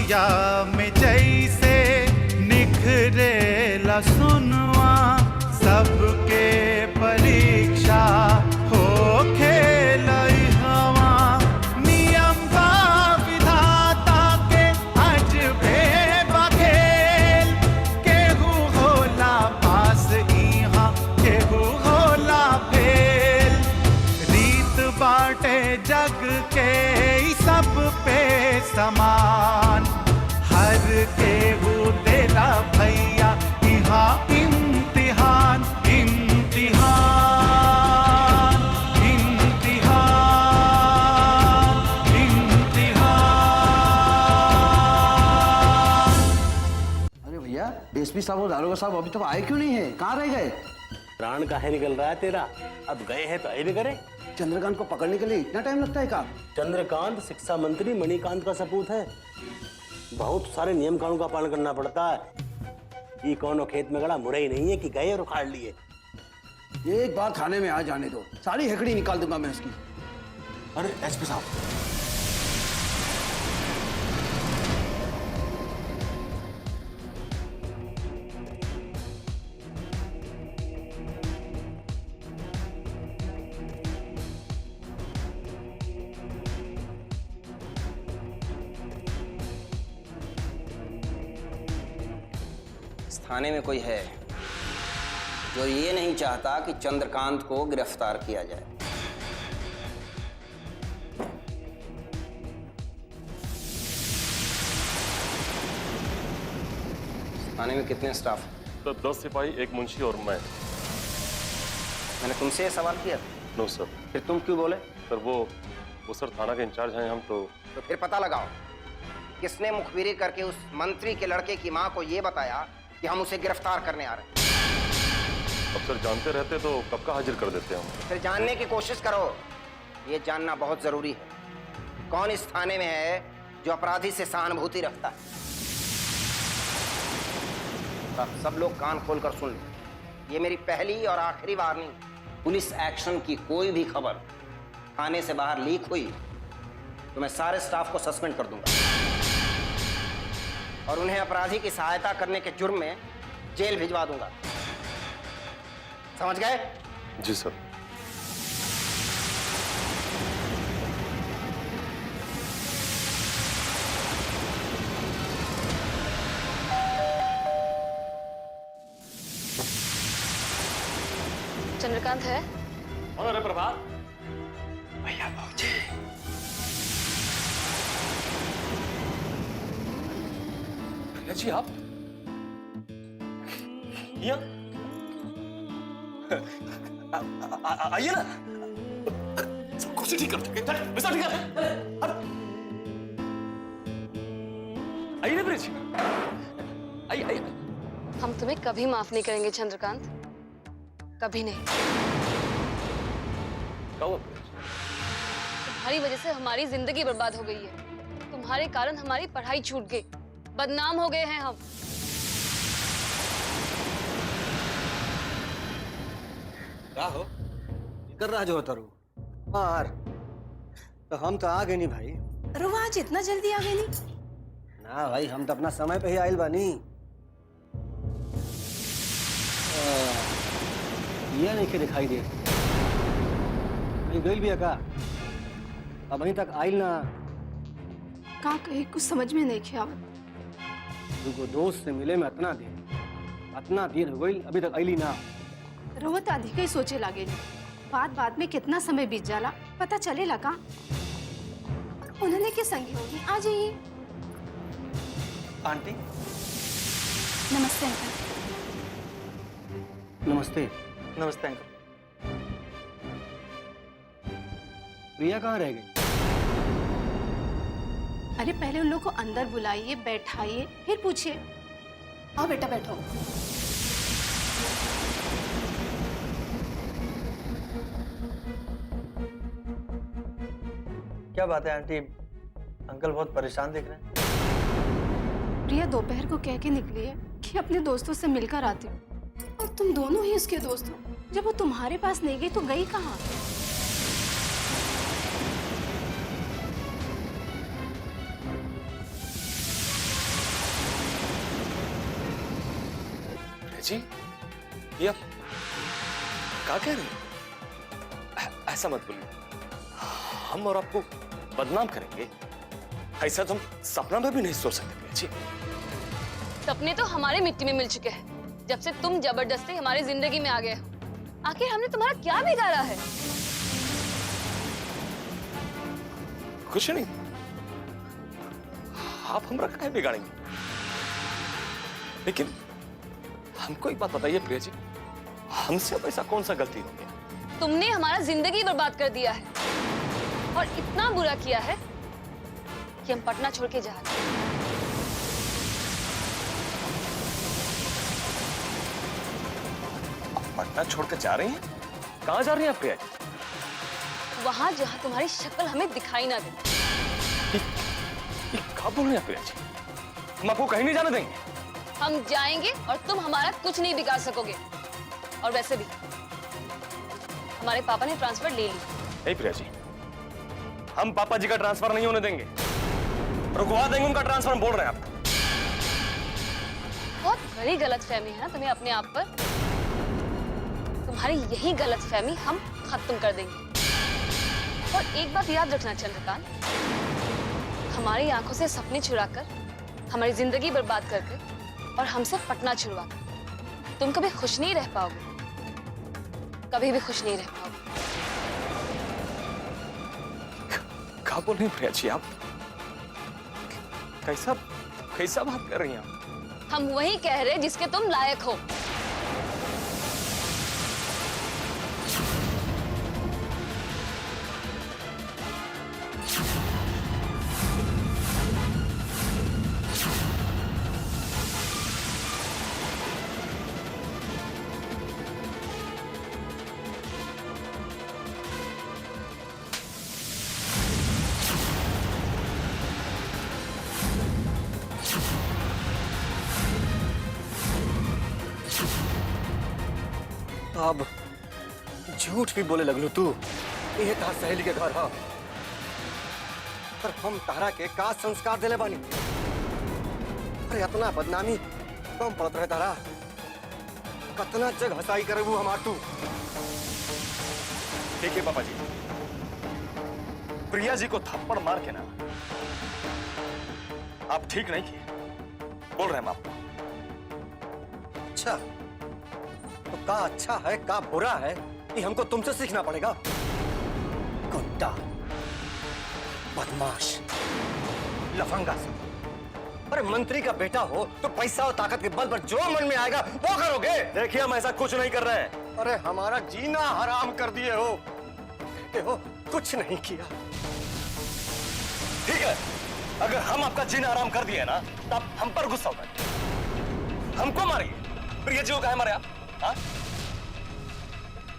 रतिया में जैसे निखरेला सुनवा, सबके परीक्षा हो खेलई हवा। नियम बा विधाता के अजबे बखेल, केहू होला पास इहाँ केहू होला फेल। रीत बाटे जग के ई सब पे समान, हर केहू तेरा भैया इहाँ इम्तिहान। इम्तिहान इम्तिहान इम्तिहान। अरे भैया, डीएसपी साहब और दारोगा साहब अभी तक आए क्यों नहीं है? कहाँ रह गए? प्राण काहे निकल रहा है तेरा? अब गए हैं तो आए भी करे। चंद्रकांत को पकड़ने के लिए इतना टाइम लगता है का? चंद्रकांत शिक्षा मंत्री मणिकांत का सपूत है। बहुत सारे नियम कानून का पालन करना पड़ता है। ये कौनो खेत में गड़ा मुड़े ही नहीं है कि गए और उखाड़ लिए। एक बार थाने में आ जाने दो, सारी हेकड़ी निकाल दूंगा मैं इसकी। अरे एसपी साहब, थाने में कोई है जो ये नहीं चाहता कि चंद्रकांत को गिरफ्तार किया जाए। थाने में कितने स्टाफ? सर 10 सिपाही, एक मुंशी और मैं। मैंने तुमसे ये सवाल किया? No sir. फिर तुम क्यों बोले? सर वो सर थाना के इंचार्ज हैं हम तो फिर पता लगाओ किसने मुखबिरी करके उस मंत्री के लड़के की मां को ये बताया कि हम उसे गिरफ्तार करने आ रहे हैं। अब सर जानते रहते तो कब का हाजिर कर देते हम। फिर जानने की कोशिश करो। ये जानना बहुत जरूरी है कौन इस थाने में है जो अपराधी से सहानुभूति रखता है। सब लोग कान खोलकर सुन लो, ये मेरी पहली और आखिरी वार्निंग। पुलिस एक्शन की कोई भी खबर थाने से बाहर लीक हुई तो मैं सारे स्टाफ को सस्पेंड कर दूंगा और उन्हें अपराधी की सहायता करने के जुर्म में जेल भिजवा दूंगा। समझ गए? जी सर। चंद्रकांत है? अरे प्रभात भैया पहुंचे। भैया जी आप यहाँ आइए ना, सब कुछ ठीक कर देंगे। वैसा ठीक है। आइए ना प्रिंस, आइए आइए। हम तुम्हें कभी माफ नहीं करेंगे चंद्रकांत, कभी नहीं। तुम्हारी वजह से हमारी जिंदगी बर्बाद हो गई है। तुम्हारे कारण हमारी पढ़ाई छूट गई, बदनाम हो गए हैं हम। क्या हो कर रहा जो तरु मार तो हम तो आ गए नहीं भाई। अरे वो आज इतना जल्दी आ गए नहीं? ना भाई, हम तो अपना समय पे ही आयल बानी। ये नहीं के दिखाई दे नहीं गई भी का अब अभी तक आयल ना। का कहे कुछ समझ में नहीं किया। दुगो दोस्त से मिले में इतना देर हो गई, अभी तक आयली ना। रोवत अधिक ही सोचे लागे बाद में कितना समय बीत जाला पता चले लगा। उन्होंने के संगी होगी, आ जाइए। आंटी नमस्ते अंकल। नमस्ते। नमस्ते अंकल। प्रिया कहाँ रह गई? अरे पहले उन लोग को अंदर बुलाइए, बैठाइए, फिर पूछिए। आओ बेटा बैठो। क्या बात है आंटी, अंकल बहुत परेशान दिख रहे हैं। प्रिया दोपहर को कह के निकली है कि अपने दोस्तों से मिलकर आती हूँ, और तुम दोनों ही उसके दोस्त हो। जब वो तुम्हारे पास नहीं गई तो गई कहाँ? प्रिया जी, ये आप क्या कह रहे हैं? ऐसा मत बोलिए, हम और आपको बदनाम करेंगे, ऐसा तो हम सपना में भी नहीं सोच सकते प्रिया जी। सपने तो हमारे मिट्टी में मिल चुके हैं जब से तुम जबरदस्ती हमारी जिंदगी में आ गए हो। आखिर हमने तुम्हारा क्या बिगाड़ा है? कुछ नहीं, आप हमरा काहे बिगाड़ेंगे? लेकिन हमको एक बात बताइए प्रिया जी, हमसे अब ऐसा कौन सा गलती हो गया? तुमने हमारा जिंदगी बर्बाद कर दिया है और इतना बुरा किया है कि हम पटना छोड़ के जा रहे हैं। पटना छोड़कर जा रही हैं? कहाँ जा रही हैं आप प्रिया जी? वहां जहां तुम्हारी शक्ल हमें दिखाई ना दे। ये क्या बोल रहे हैं प्रिया जी? हम आपको कहीं नहीं जाने देंगे। हम जाएंगे और तुम हमारा कुछ नहीं बिगाड़ सकोगे। और वैसे भी हमारे पापा ने ट्रांसफर ले ली। नहीं प्रिया जी, हम पापा जी का ट्रांसफर नहीं होने देंगे, रुकवा देंगे उनका ट्रांसफर, हम बोल रहे हैं आपको। बहुत बड़ी गलतफहमी है ना तुम्हें अपने आप पर। तुम्हारी यही गलतफहमी हम खत्म कर देंगे। और एक बात याद रखना चंद्रकांत, हमारी आंखों से सपने चुराकर, हमारी जिंदगी बर्बाद करके और हमसे पटना छुड़वाकर तुम कभी खुश नहीं रह पाओगे, कभी भी खुश नहीं रह पाओगे। क्या बोल रही हैं प्रिया जी आप? कैसा कैसा बात कर रही हैं आप? हम वही कह रहे जिसके तुम लायक हो। अब झूठ भी बोले लगलू तू। ये तार सहेली के घर है, पर हम तारा के का संस्कार दिले बानी? अरे इतना बदनामी कम पड़त रहे तारा, कतना जग हसाई करे वो हमार तू। देखिए पापा जी, प्रिया जी को थप्पड़ मार के ना आप ठीक नहीं किए, बोल रहे हैं हम आपको। अच्छा, तो का अच्छा है का बुरा है कि हमको तुमसे सीखना पड़ेगा? कुत्ता, बदमाश, लफंगा सा। अरे मंत्री का बेटा हो तो पैसा और ताकत के बल पर जो मन में आएगा वो करोगे। देखिए हम ऐसा कुछ नहीं कर रहे हैं। अरे हमारा जीना हराम कर दिए हो। देखो कुछ नहीं किया। ठीक है, अगर हम आपका जीना आराम कर दिए ना तो आप हम पर गुस्सा होता है। हमको मारिए, प्रिया जी को काहे मारे आप? हाँ?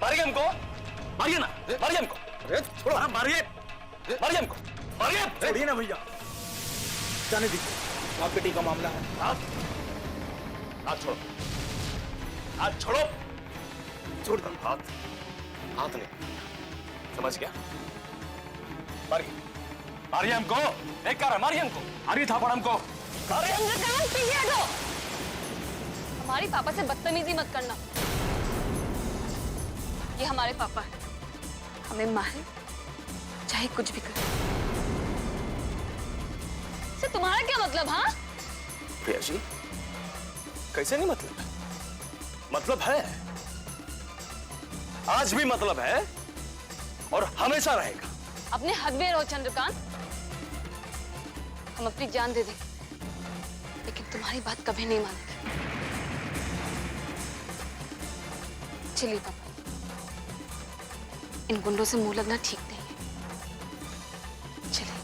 मारिए हमको, मारिए ना, मारिए हमको। छोड़ो, मारिए, मारिए हमको, मारिए। छोड़िए ना भैया, जाने दीजिए, आप बेटी का मामला है। हाथ छोड़ो, हाथ छोड़ो, छोड़ दो हाथ, हाथ नहीं, समझ गया? मारिए, मारिए हमको, एक कर, मारिए हमको, मारिए थापड़ हमको, मारिए। चंद्रकांत पीछे हटो। हमारी पापा से बदतमीजी मत करना। ये हमारे पापा है, हमें मारे चाहे कुछ भी करे। इससे तुम्हारा क्या मतलब? हाँ प्रिया जी, कैसे नहीं मतलब? मतलब है, आज भी मतलब है और हमेशा रहेगा। अपने हद में रहो चंद्रकांत। हम अपनी जान दे देंगे लेकिन तुम्हारी बात कभी नहीं मानेंगे। चलिए पापा, इन गुंडों से मुंह लगना ठीक नहीं है। चलिए।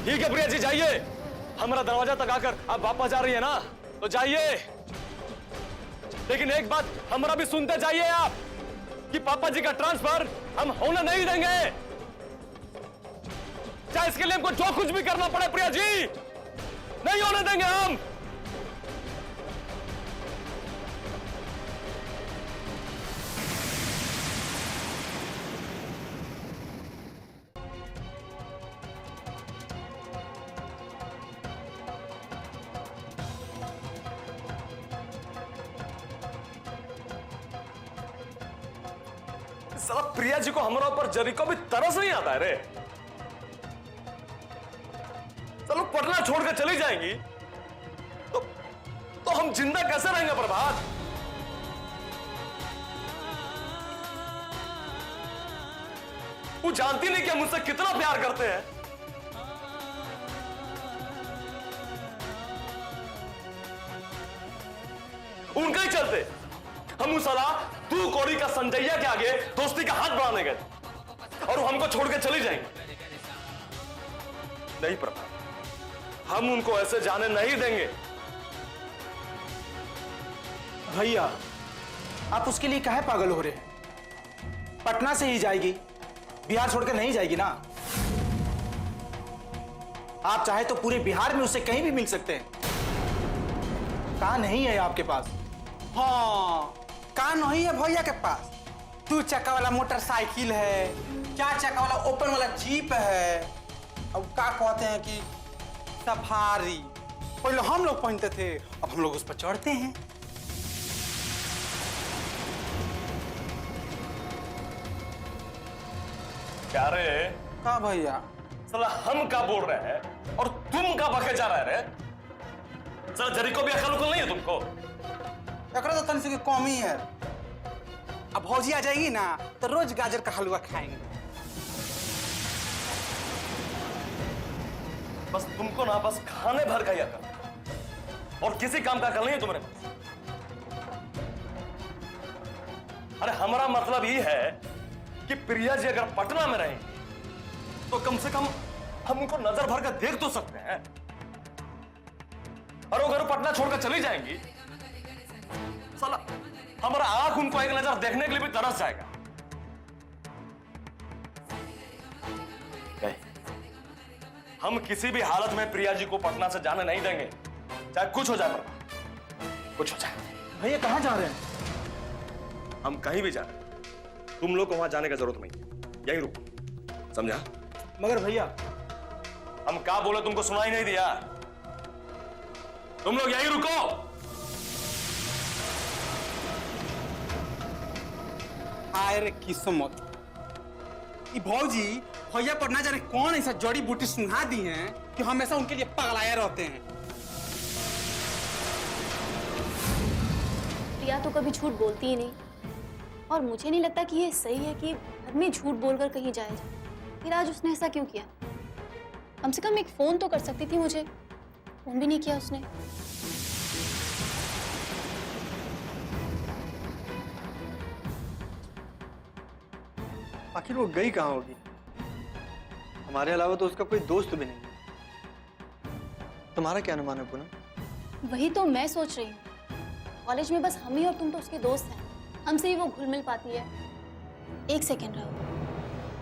ठीक है प्रिया जी, जाइए। हमारा दरवाजा तक आकर आप वापस आ रही है ना, तो जाइए। लेकिन एक बात हमारा भी सुनते जाइए आप, कि पापा जी का ट्रांसफर हम होने नहीं देंगे, चाहे इसके लिए हमको जो कुछ भी करना पड़े। प्रिया जी, नहीं होने देंगे हम। साला प्रिया जी को हमारे ऊपर जरी को भी तरस नहीं आता है रे। चलो पटना छोड़कर चली जाएंगी तो हम जिंदा कैसे रहेंगे प्रभात? वो जानती नहीं कि हम मुझसे कितना प्यार करते हैं। उनके ही चलते हम उस साला तू कौड़ी का संजैया के आगे दोस्ती का हाथ बढ़ाने गए और वो हमको छोड़ के चली जाएंगे। नहीं प्रभा, हम उनको ऐसे जाने नहीं देंगे। भैया आप उसके लिए काहे पागल हो रहे हैं? पटना से ही जाएगी, बिहार छोड़कर नहीं जाएगी ना। आप चाहे तो पूरे बिहार में उससे कहीं भी मिल सकते हैं। कहाँ नहीं है आपके पास? हाँ, कहाँ नहीं है भैया के पास? 2 चक्का वाला मोटरसाइकिल है, 4 चक्का वाला ओपन वाला जीप है, अब क्या कहते हैं कि सफारी। पहले हम लोग पहनते थे, अब हम लोग उस पर चढ़ते हैं। क्या रे? हाँ भैया, साला हम का बोल रहे हैं और तुम का बके जा रहे रे? साला जरी को भी अकल उकल नहीं है तुमको? एकरा तो तनी से कम ही है। अब भौजी आ जाएगी ना तो रोज गाजर का हलवा खाएंगे। बस तुमको ना बस खाने भर का ही अकल और किसी काम का अकल नहीं है तुम्हारे पास। अरे हमारा मतलब ये है कि प्रिया जी अगर पटना में रहेंगी तो कम से कम हम उनको नजर भर कर देख तो सकते हैं। और अगर वो पटना छोड़कर चली जाएंगी साला हमारा आंख उनको एक नजर देखने के लिए भी तरस जाएगा। नहीं, हम किसी भी हालत में प्रिया जी को पटना से जाने नहीं देंगे, चाहे कुछ हो जाए। कुछ हो जाए। भैया कहाँ जा रहे हैं? हम कहीं भी जा रहे हैं, तुम लोग को वहां जाने की जरूरत नहीं है, यहीं रुको, समझा? मगर भैया हम क्या बोले तुमको सुनाई नहीं दिया? तुम लोग यहीं रुको। हाय रे किस्मत, ये भौजी भैया पर ना जाने कौन ऐसा जड़ी बूटी सुना दी हैं कि हमेशा उनके लिए पगलाए रहते हैं। प्रिया तो कभी झूठ बोलती ही नहीं और मुझे नहीं लगता कि ये सही है कि घर में झूठ बोलकर कहीं जाया जाए। फिर आज उसने ऐसा क्यों किया? कम से कम एक फोन तो कर सकती थी मुझे, फोन भी नहीं किया उसने। आखिर वो गई कहाँ होगी? हमारे अलावा तो उसका कोई दोस्त भी नहीं है। तुम्हारा क्या अनुमान है पूनम? वही तो मैं सोच रही हूँ। कॉलेज में बस हम ही और तुम तो उसके दोस्त हैं, हमसे ही वो घुल मिल पाती है। एक सेकेंड रहो,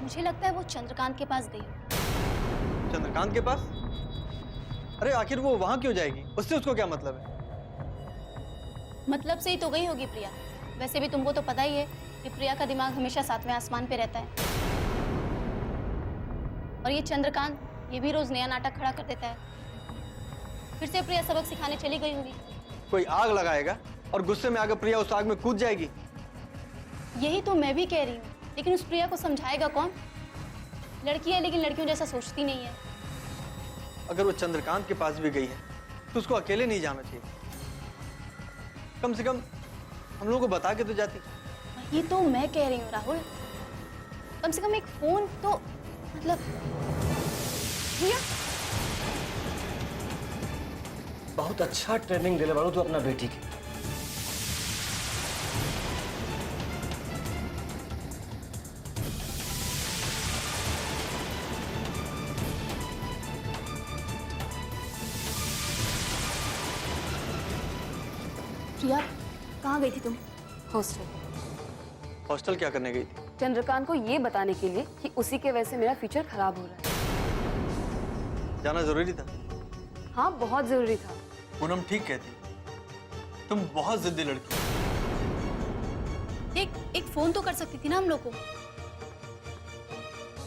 मुझे लगता है वो चंद्रकांत के पास गई। चंद्रकांत के पास? अरे आखिर वो वहां क्यों जाएगी? उससे उसको क्या मतलब है? मतलब से ही तो गई होगी प्रिया। वैसे भी तुमको तो पता ही है कि प्रिया का दिमाग हमेशा 7वें आसमान पे रहता है। और ये चंद्रकांत, ये भी रोज नया नाटक खड़ा कर देता है। फिर से प्रिया सबक सिखाने चली गई होगी। कोई आग लगाएगा और गुस्से में आकर प्रिया उस आग में कूद जाएगी। यही तो मैं भी कह रही हूँ, लेकिन उस प्रिया को समझाएगा कौन? लड़की है लेकिन लड़कियों जैसा सोचती नहीं है। अगर वो चंद्रकांत के पास भी गई है तो उसको अकेले नहीं जाना चाहिए। कम से कम हम लोगों को बता के तो जाती। वही तो मैं कह रही हूँ राहुल, कम से कम एक फोन तो, मतलब प्रिया बहुत अच्छा ट्रेनिंग दिले बारू तू अपना बेटी की। प्रिया कहाँ गई थी तुम? हॉस्टल। हॉस्टल क्या करने गई थी? चंद्रकांत को ये बताने के लिए कि उसी के वजह से मेरा फ्यूचर खराब हो रहा है। जाना जरूरी था? हाँ, बहुत जरूरी था। पूनम ठीक कहती, तुम बहुत जिद्दी लड़की। एक फोन तो कर सकती थी ना हम लोग को।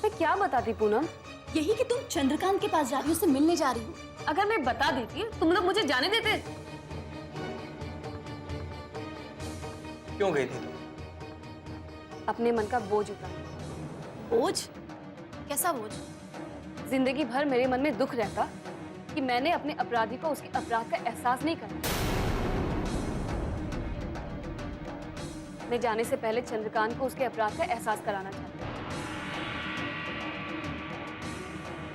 मैं क्या बताती पूनम? यही कि तुम चंद्रकांत के पास जा रही हो, उससे मिलने जा रही हो। अगर मैं बता देती तुम लोग मुझे जाने देते? क्यों गई थी तुम? अपने मन का बोझ उतारना। बोझ? कैसा बोझ? जिंदगी भर मेरे मन में दुख रहता कि मैंने अपने अपराधी को उसके अपराध का एहसास नहीं कराया। मैं जाने से पहले चंद्रकांत को उसके अपराध का एहसास कराना चाहती हूँ।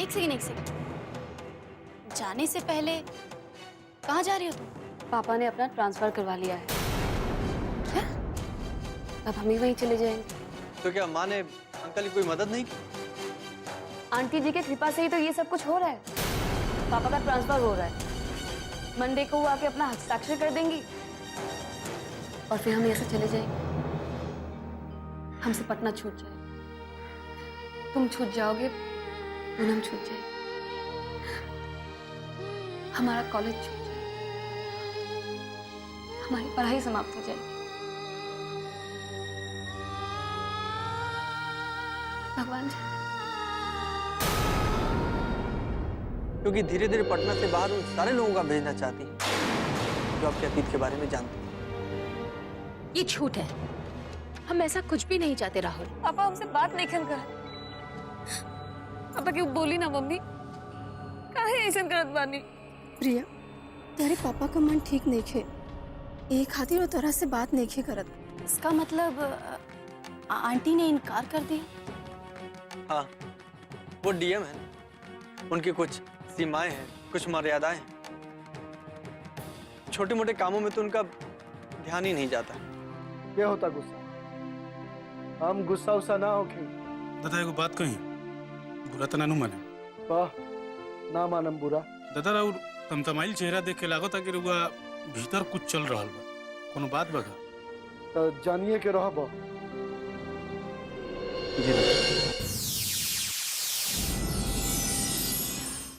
एक सेकंड। जाने से पहले कहाँ जा रही हो तुम? पापा ने अपना ट्रांसफर करवा लिया है। अब हम ही वहीं चले जाएंगे। तो क्या माँ ने अंकल की कोई मदद नहीं की? आंटी जी की कृपा से ही तो ये सब कुछ हो रहा है। पापा का ट्रांसफर हो रहा है, मंडे को वो आके अपना हस्ताक्षर कर देंगी और फिर हम यहाँ से चले जाएंगे। हमसे पटना छूट जाएगा, तुम छूट जाओगे, पूनम छूट जाएगी, हमारा कॉलेज छूट जाएगा, हमारी पढ़ाई समाप्त हो जाएगी। भगवान जी, क्योंकि धीरे धीरे पटना से बाहर उन सारे लोगों का भेजना चाहती है जो आपके अतीत के बारे में जानते हैं। ये झूठ है, हम ऐसा कुछ भी नहीं चाहते राहुल। पापा हमसे बात नहीं कर। पापा क्यों बोली ना मम्मी, काहे ऐसा करत बानी? प्रिया, तेरे पापा का मन ठीक नहीं खे, एक खातिर वो तरह से बात नहीं खे करत। इसका मतलब आंटी ने इनकार कर दिया? हाँ, वो डीएम है, उनकी कुछ सीमाएं हैं, कुछ मर्यादाएं हैं। छोटे मोटे कामों में तो उनका ध्यान ही नहीं जाता। क्या होता गुस्सा? हम गुस्सा उस्सा ना होके। दादा एगो बात कही, बुरा तो नानू माने। वाह, ना मानम बुरा। दादा राउर तमतमाइल चेहरा देख के लागत कि रुआ भीतर कुछ चल रहा बा, कोनो बात बगा? तो जानिए के रहब। जी